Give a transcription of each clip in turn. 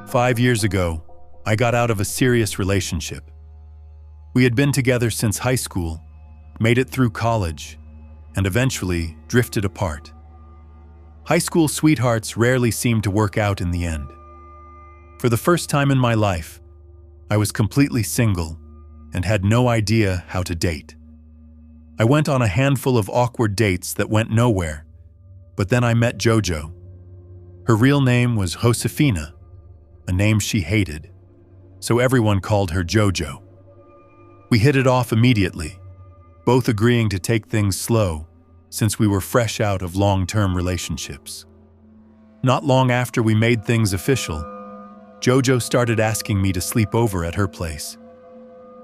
5 years ago, I got out of a serious relationship. We had been together since high school, made it through college, and eventually drifted apart. High school sweethearts rarely seem to work out in the end. For the first time in my life, I was completely single and had no idea how to date. I went on a handful of awkward dates that went nowhere, but then I met JoJo. Her real name was Josefina, a name she hated, so everyone called her JoJo. We hit it off immediately, both agreeing to take things slow since we were fresh out of long-term relationships. Not long after we made things official, JoJo started asking me to sleep over at her place.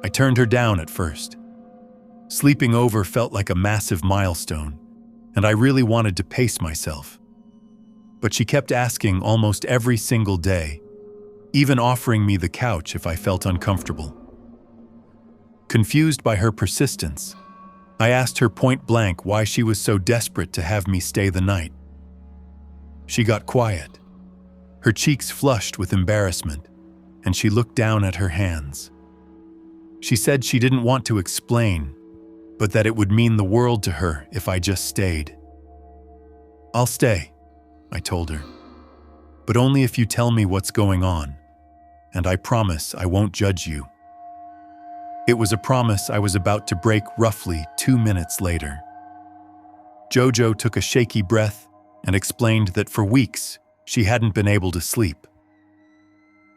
I turned her down at first. Sleeping over felt like a massive milestone, and I really wanted to pace myself. But she kept asking almost every single day, even offering me the couch if I felt uncomfortable. Confused by her persistence, I asked her point blank why she was so desperate to have me stay the night. She got quiet. Her cheeks flushed with embarrassment, and she looked down at her hands. She said she didn't want to explain, but that it would mean the world to her if I just stayed. "I'll stay," I told her, "but only if you tell me what's going on, and I promise I won't judge you." It was a promise I was about to break roughly 2 minutes later. JoJo took a shaky breath and explained that for weeks she hadn't been able to sleep.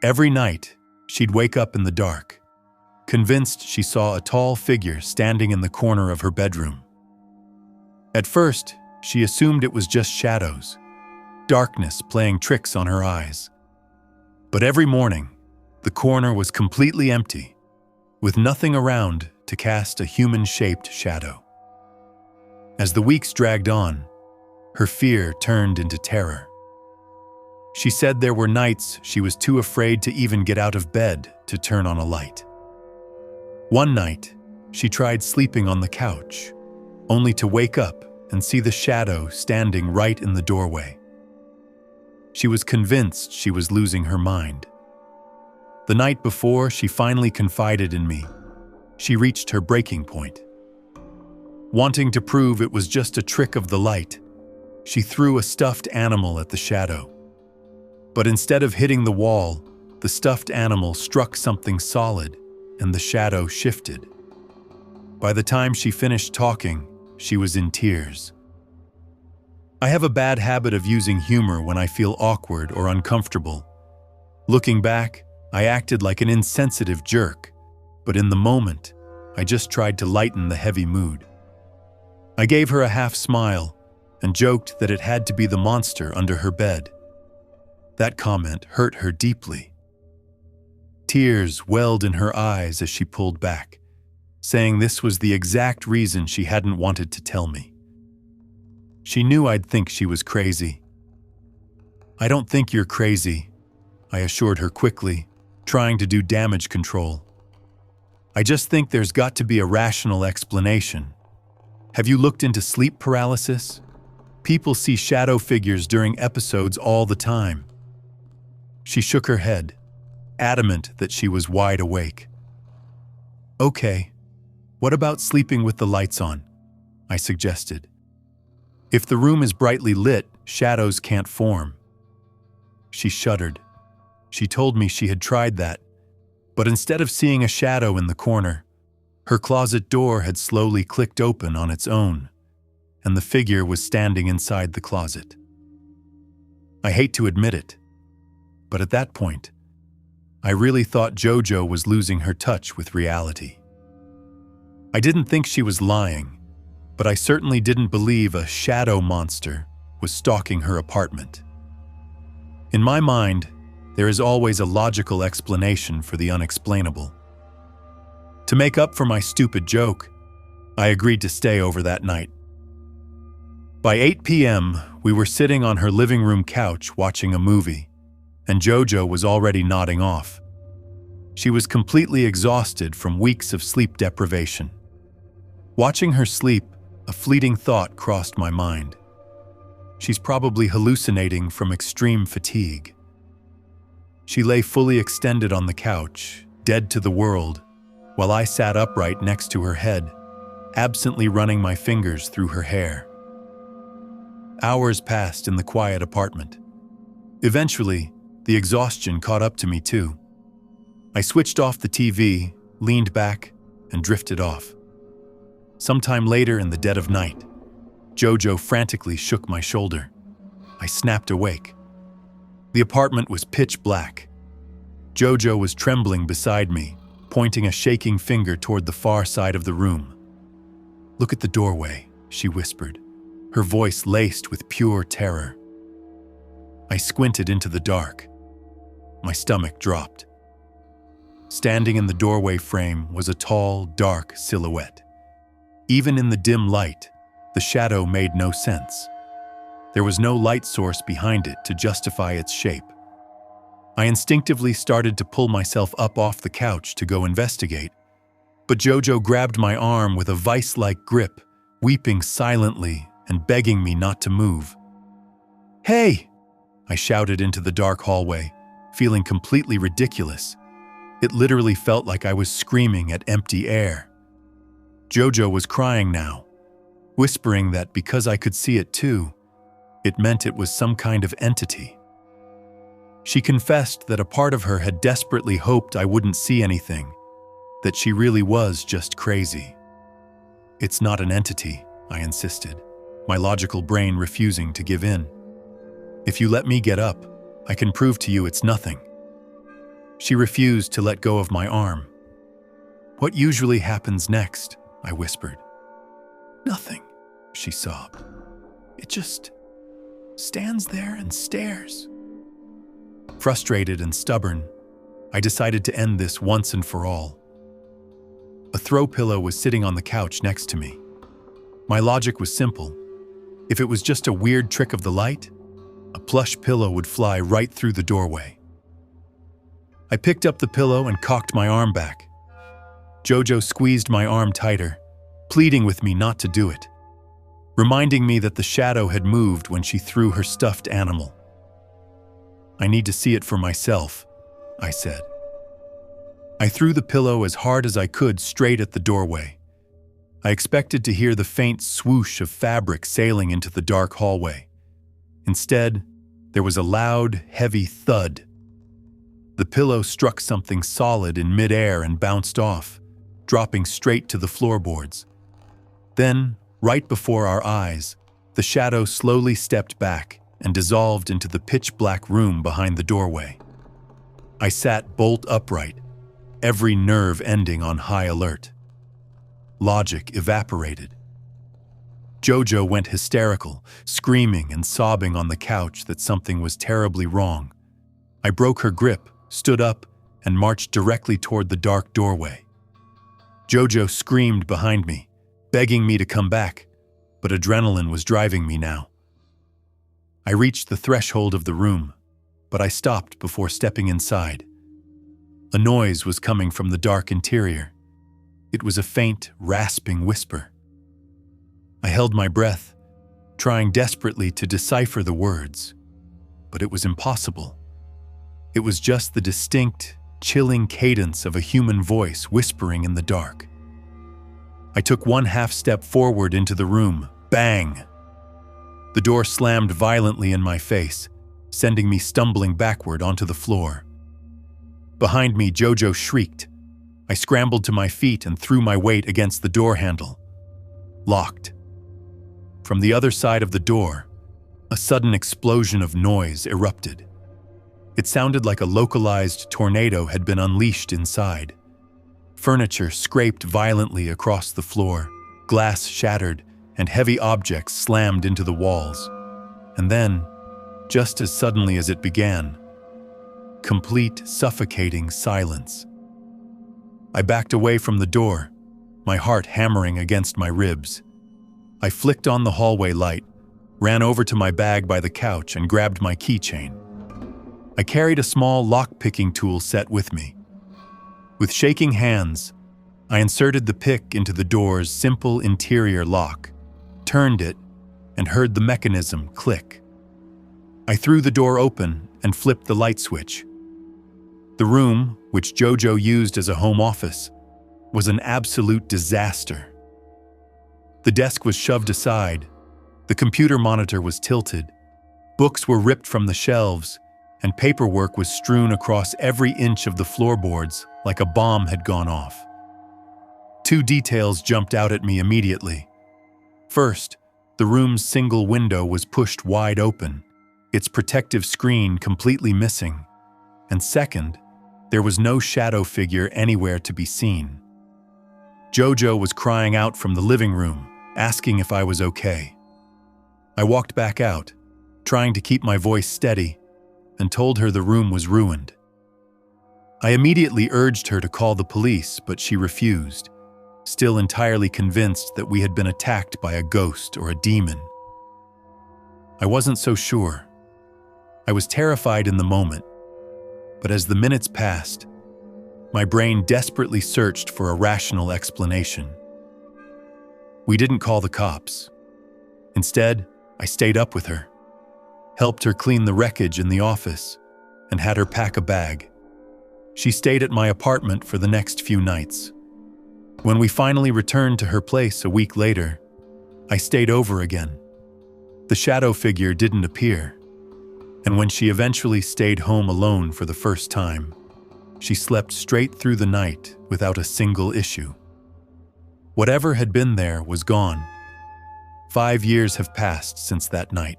Every night, she'd wake up in the dark, convinced she saw a tall figure standing in the corner of her bedroom. At first, she assumed it was just shadows, darkness playing tricks on her eyes. But every morning, the corner was completely empty, with nothing around to cast a human-shaped shadow. As the weeks dragged on, her fear turned into terror. She said there were nights she was too afraid to even get out of bed to turn on a light. One night, she tried sleeping on the couch, only to wake up and see the shadow standing right in the doorway. She was convinced she was losing her mind. The night before she finally confided in me, she reached her breaking point. Wanting to prove it was just a trick of the light, she threw a stuffed animal at the shadow. But instead of hitting the wall, the stuffed animal struck something solid, and the shadow shifted. By the time she finished talking, she was in tears. I have a bad habit of using humor when I feel awkward or uncomfortable. Looking back, I acted like an insensitive jerk, but in the moment, I just tried to lighten the heavy mood. I gave her a half smile and joked that it had to be the monster under her bed. That comment hurt her deeply. Tears welled in her eyes as she pulled back, saying this was the exact reason she hadn't wanted to tell me. She knew I'd think she was crazy. "I don't think you're crazy," I assured her quickly, trying to do damage control. "I just think there's got to be a rational explanation. Have you looked into sleep paralysis? People see shadow figures during episodes all the time." She shook her head, adamant that she was wide awake. "Okay, what about sleeping with the lights on?" I suggested. "If the room is brightly lit, shadows can't form." She shuddered. She told me she had tried that, but instead of seeing a shadow in the corner, her closet door had slowly clicked open on its own, and the figure was standing inside the closet. I hate to admit it, but at that point, I really thought JoJo was losing her touch with reality. I didn't think she was lying, but I certainly didn't believe a shadow monster was stalking her apartment. In my mind, there is always a logical explanation for the unexplainable. To make up for my stupid joke, I agreed to stay over that night. By 8 p.m., we were sitting on her living room couch watching a movie, and JoJo was already nodding off. She was completely exhausted from weeks of sleep deprivation. Watching her sleep, a fleeting thought crossed my mind. She's probably hallucinating from extreme fatigue. She lay fully extended on the couch, dead to the world, while I sat upright next to her head, absently running my fingers through her hair. Hours passed in the quiet apartment. Eventually, the exhaustion caught up to me too. I switched off the TV, leaned back, and drifted off. Sometime later in the dead of night, Jojo frantically shook my shoulder. I snapped awake. The apartment was pitch black. Jojo was trembling beside me, pointing a shaking finger toward the far side of the room. "Look at the doorway," she whispered, her voice laced with pure terror. I squinted into the dark. My stomach dropped. Standing in the doorway frame was a tall, dark silhouette. Even in the dim light, the shadow made no sense. There was no light source behind it to justify its shape. I instinctively started to pull myself up off the couch to go investigate, but Jojo grabbed my arm with a vice-like grip, weeping silently and begging me not to move. "Hey!" I shouted into the dark hallway, feeling completely ridiculous. It literally felt like I was screaming at empty air. Jojo was crying now, whispering that because I could see it too, it meant it was some kind of entity. She confessed that a part of her had desperately hoped I wouldn't see anything, that she really was just crazy. "It's not an entity," I insisted, my logical brain refusing to give in. "If you let me get up, I can prove to you it's nothing." She refused to let go of my arm. "What usually happens next?" I whispered. "Nothing," she sobbed. "It just stands there and stares." Frustrated and stubborn, I decided to end this once and for all. A throw pillow was sitting on the couch next to me. My logic was simple. If it was just a weird trick of the light, a plush pillow would fly right through the doorway. I picked up the pillow and cocked my arm back. Jojo squeezed my arm tighter, pleading with me not to do it, reminding me that the shadow had moved when she threw her stuffed animal. "I need to see it for myself," I said. I threw the pillow as hard as I could straight at the doorway. I expected to hear the faint swoosh of fabric sailing into the dark hallway. Instead, there was a loud, heavy thud. The pillow struck something solid in midair and bounced off, dropping straight to the floorboards. Then, right before our eyes, the shadow slowly stepped back and dissolved into the pitch-black room behind the doorway. I sat bolt upright, every nerve ending on high alert. Logic evaporated. Jojo went hysterical, screaming and sobbing on the couch that something was terribly wrong. I broke her grip, stood up, and marched directly toward the dark doorway. Jojo screamed behind me, begging me to come back, but adrenaline was driving me now. I reached the threshold of the room, but I stopped before stepping inside. A noise was coming from the dark interior. It was a faint, rasping whisper. I held my breath, trying desperately to decipher the words, but it was impossible. It was just the distinct, chilling cadence of a human voice whispering in the dark. I took one half step forward into the room. Bang! The door slammed violently in my face, sending me stumbling backward onto the floor. Behind me, Jojo shrieked. I scrambled to my feet and threw my weight against the door handle. Locked. From the other side of the door, a sudden explosion of noise erupted. It sounded like a localized tornado had been unleashed inside. Furniture scraped violently across the floor, glass shattered, and heavy objects slammed into the walls. And then, just as suddenly as it began, complete, suffocating silence. I backed away from the door, my heart hammering against my ribs. I flicked on the hallway light, ran over to my bag by the couch, and grabbed my keychain. I carried a small lock-picking tool set with me. With shaking hands, I inserted the pick into the door's simple interior lock, turned it, and heard the mechanism click. I threw the door open and flipped the light switch. The room, which Jojo used as a home office, was an absolute disaster. The desk was shoved aside, the computer monitor was tilted, books were ripped from the shelves, and paperwork was strewn across every inch of the floorboards like a bomb had gone off. Two details jumped out at me immediately. First, the room's single window was pushed wide open, its protective screen completely missing. And second, there was no shadow figure anywhere to be seen. Jojo was crying out from the living room, asking if I was okay. I walked back out, trying to keep my voice steady, and told her the room was ruined. I immediately urged her to call the police, but she refused, still entirely convinced that we had been attacked by a ghost or a demon. I wasn't so sure. I was terrified in the moment, but as the minutes passed, my brain desperately searched for a rational explanation. We didn't call the cops. Instead, I stayed up with her, helped her clean the wreckage in the office, and had her pack a bag. She stayed at my apartment for the next few nights. When we finally returned to her place a week later, I stayed over again. The shadow figure didn't appear, and when she eventually stayed home alone for the first time, she slept straight through the night without a single issue. Whatever had been there was gone. 5 years have passed since that night.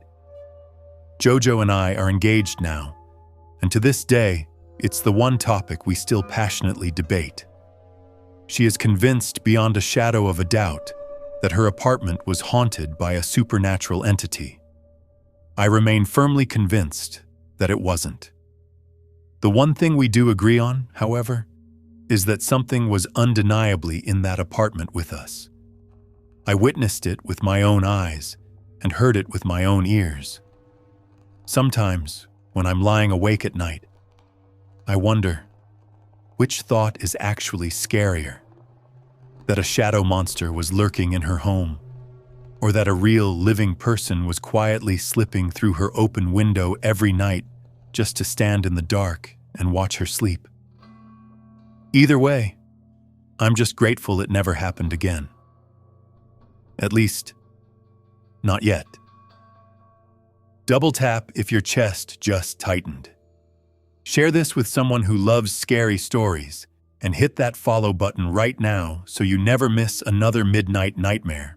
Jojo and I are engaged now, and to this day, it's the one topic we still passionately debate. She is convinced beyond a shadow of a doubt that her apartment was haunted by a supernatural entity. I remain firmly convinced that it wasn't. The one thing we do agree on, however, is that something was undeniably in that apartment with us. I witnessed it with my own eyes and heard it with my own ears. Sometimes, when I'm lying awake at night, I wonder, which thought is actually scarier? That a shadow monster was lurking in her home, or that a real living person was quietly slipping through her open window every night just to stand in the dark and watch her sleep? Either way, I'm just grateful it never happened again. At least, not yet. Double tap if your chest just tightened. Share this with someone who loves scary stories, and hit that follow button right now so you never miss another midnight nightmare.